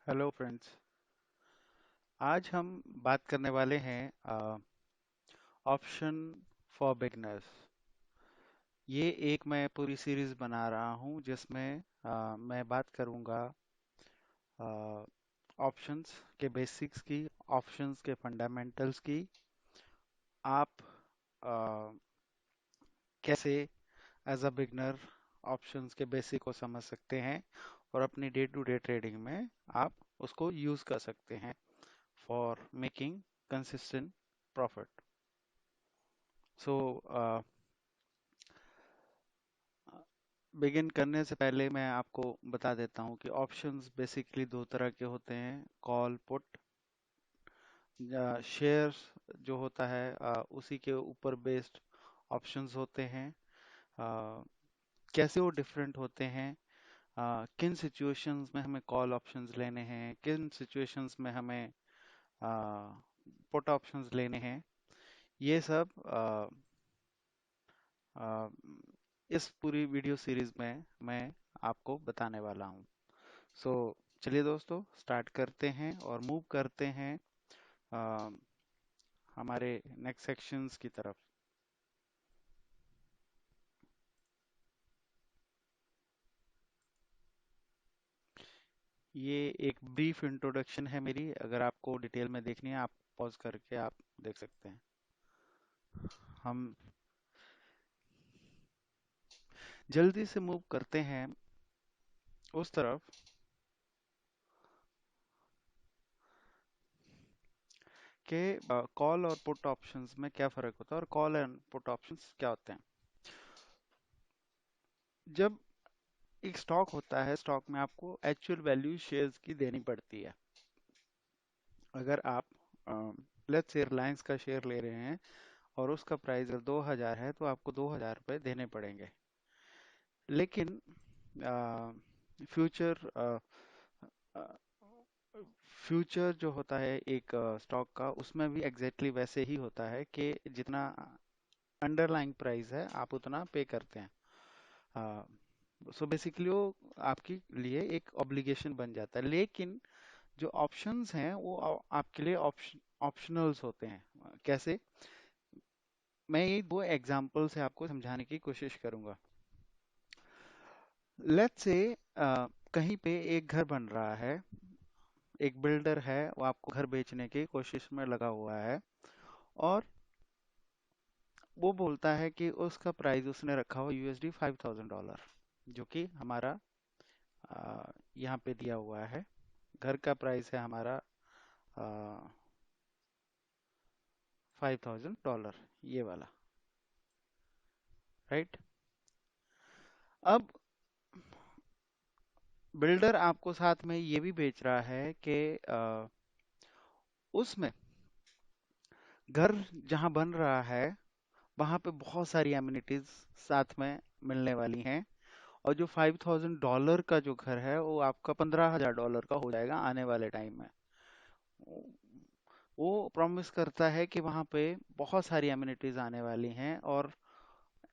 Hello friends. आज हम बात करने वाले हैं ऑप्शन फॉर बिगनर्स। ये एक मैं पूरी सीरीज बना रहा हूँ जिसमें मैं बात करूँगा ऑप्शंस के बेसिक्स की, ऑप्शंस के फंडामेंटल्स की। आप आ, कैसे एज अ बिगनर ऑप्शंस के बेसिक को समझ सकते हैं और अपनी डे टू डे ट्रेडिंग में आप उसको यूज़ कर सकते हैं for making consistent profit. So begin करने से पहले मैं आपको बता देता हूँ कि ऑप्शंस बेसिकली दो तरह के होते हैं, कॉल पुट। शेयर्स जो होता है उसी के ऊपर बेस्ड ऑप्शंस होते हैं। अ, कैसे वो डिफरेंट होते हैं, किन सिचुएशंस में हमें कॉल ऑप्शंस लेने हैं, किन सिचुएशंस में हमें पुट ऑप्शंस लेने हैं, ये सब अ, इस पूरी वीडियो सीरीज में मैं आपको बताने वाला हूँ। सो चलिए दोस्तों, स्टार्ट करते हैं और मूव करते हैं अ, हमारे नेक्स्ट सेक्शंस की तरफ। ये एक ब्रीफ इंट्रोडक्शन है मेरी। अगर आपको डिटेल में देखनी है, आप पॉज करके आप देख सकते हैं। हम जल्दी से मूव करते हैं उस तरफ कि कॉल और पुट ऑप्शंस में क्या फ़र्क होता है और कॉल एंड पुट ऑप्शंस क्या होते हैं। जब एक स्टॉक होता है, स्टॉक में आपको एक्चुअल वैल्यू शेयर्स की देनी पड़ती है। अगर आप लेट्स से रिलायंस का शेयर ले रहे हैं और उसका प्राइस अगर 2000 है तो आपको 2000 रुपये देने पड़ेंगे। लेकिन फ्यूचर फ्यूचर जो होता है एक स्टॉक का, उसमें भी एग्जैक्टली वैसे ही होता है कि जितना अंडरलाइंग प्राइस है आप उतना पे करते हैं। सो बेसिकली वो आपके लिए एक ऑब्लिगेशन बन जाता है। लेकिन जो ऑप्शंस हैं वो आपके लिए ऑप्शनल्स होते हैं। कैसे? मैं ये दो एग्जांपल से आपको समझाने की कोशिश करूंगा। लेट्स से कहीं पे एक घर बन रहा है, एक बिल्डर है, वो आपको घर बेचने की कोशिश में लगा हुआ है और वो बोलता है कि उसका प्राइस उसने रखा हुआ $5000, जो कि हमारा यहाँ पे दिया हुआ है। घर का प्राइस है हमारा $5000, ये वाला, राइट। अब बिल्डर आपको साथ में ये भी बेच रहा है कि उसमें घर जहाँ बन रहा है वहाँ पे बहुत सारी एमिनिटीज साथ में मिलने वाली हैं। और जो $5000 का जो घर है वो आपका $15000 का हो जाएगा आने वाले टाइम में। वो प्रॉमिस करता है कि वहाँ पे बहुत सारी एमिनिटीज आने वाली हैं। और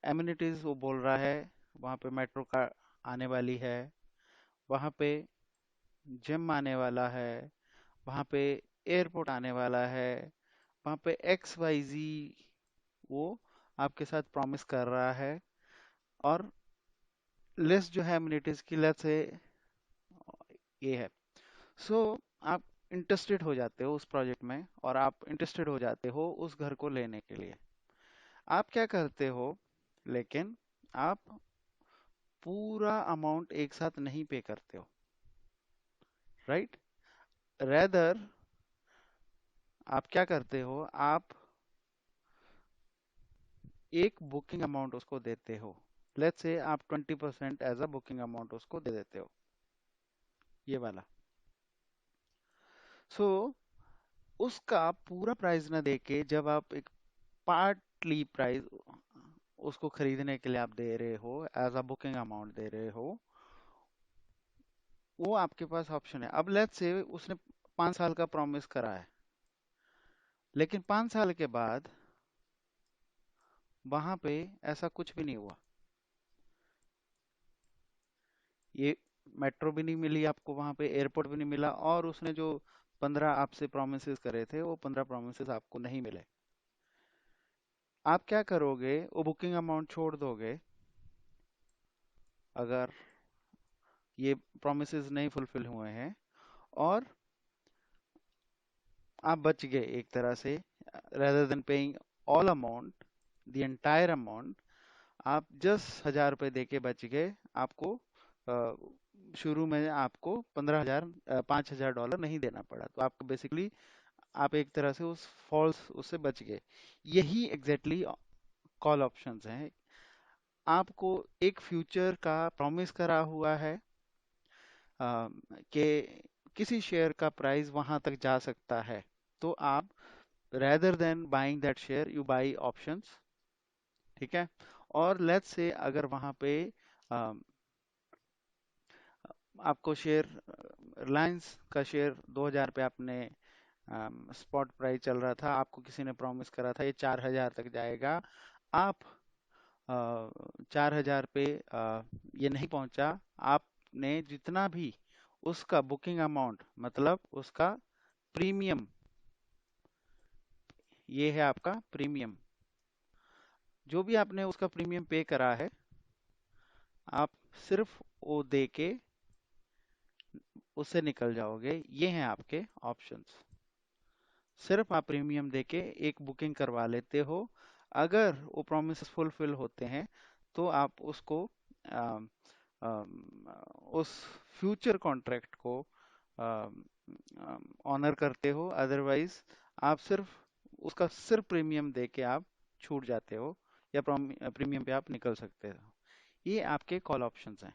एमिनिटीज वो बोल रहा है, वहाँ पे मेट्रो कार आने वाली है, वहाँ पे जिम आने वाला है, वहाँ पे एयरपोर्ट आने वाला है, वहाँ पे XYZ वो आपके साथ प्रॉमिस कर रहा है। और लिस्ट जो है एमिनिटीज की, लेट्स से ये है। सो आप इंटरेस्टेड हो जाते हो उस प्रोजेक्ट में और आप इंटरेस्टेड हो जाते हो उस घर को लेने के लिए। आप क्या करते हो? लेकिन आप पूरा अमाउंट एक साथ नहीं पे करते हो, राइट। रेदर आप क्या करते हो, आप एक बुकिंग अमाउंट उसको देते हो। लेट्स से आप 20% एज अ बुकिंग अमाउंट उसको दे देते हो, ये वाला। सो उसका पूरा प्राइस ना देके जब आप एक पार्टली प्राइस उसको खरीदने के लिए आप दे रहे हो, एज अ बुकिंग अमाउंट दे रहे हो, वो आपके पास ऑप्शन है। अब लेट्स से उसने 5 साल का प्रॉमिस करा है, लेकिन 5 साल के बाद वहां पे ऐसा कुछ भी नहीं हुआ। ये मेट्रो भी नहीं मिली आपको, वहां पे एयरपोर्ट भी नहीं मिला, और उसने जो 15 आपसे प्रोमिस करे थे वो 15 प्रोमिस आपको नहीं मिले। आप क्या करोगे? वो बुकिंग अमाउंट छोड़ दोगे अगर ये प्रोमिस नहीं फुलफिल हुए हैं, और आप बच गए एक तरह से। Rather than paying all amount, the entire amount, आप 10,000 रुपये दे के बच गए। आपको अ, शुरू में आपको 15,000 $5,000 नहीं देना पड़ा, तो आपको बेसिकली आप एक तरह से उस फॉल्स उससे बच गए। यही एग्जैक्टली कॉल ऑप्शंस हैं। आपको एक फ्यूचर का प्रॉमिस करा हुआ है कि किसी शेयर का प्राइस वहां तक जा सकता है, तो आप rather than buying that share you by options. ठीक है? और लेट्स से अगर वहां पे अम, आपको शेयर, रिलायंस का शेयर 2,000 पे आपने स्पॉट प्राइस चल रहा था, आपको किसी ने प्रॉमिस करा था ये 4,000 तक जाएगा। आप 4,000 पे ये नहीं पहुंचा। आपने जितना भी उसका बुकिंग अमाउंट, मतलब उसका प्रीमियम, ये है आपका प्रीमियम, जो भी आपने उसका प्रीमियम पे करा है, आप सिर्फ वो दे के उससे निकल जाओगे। ये हैं आपके ऑप्शंस। सिर्फ आप प्रीमियम देके एक बुकिंग करवा लेते हो। अगर वो प्रोमिस फुलफिल होते हैं तो आप उसको अम, अम, उस फ्यूचर कॉन्ट्रैक्ट को ऑनर करते हो। अदरवाइज आप सिर्फ उसका सिर्फ प्रीमियम दे के आप छूट जाते हो, या प्रीमियम पे आप निकल सकते हो। ये आपके कॉल ऑप्शंस हैं।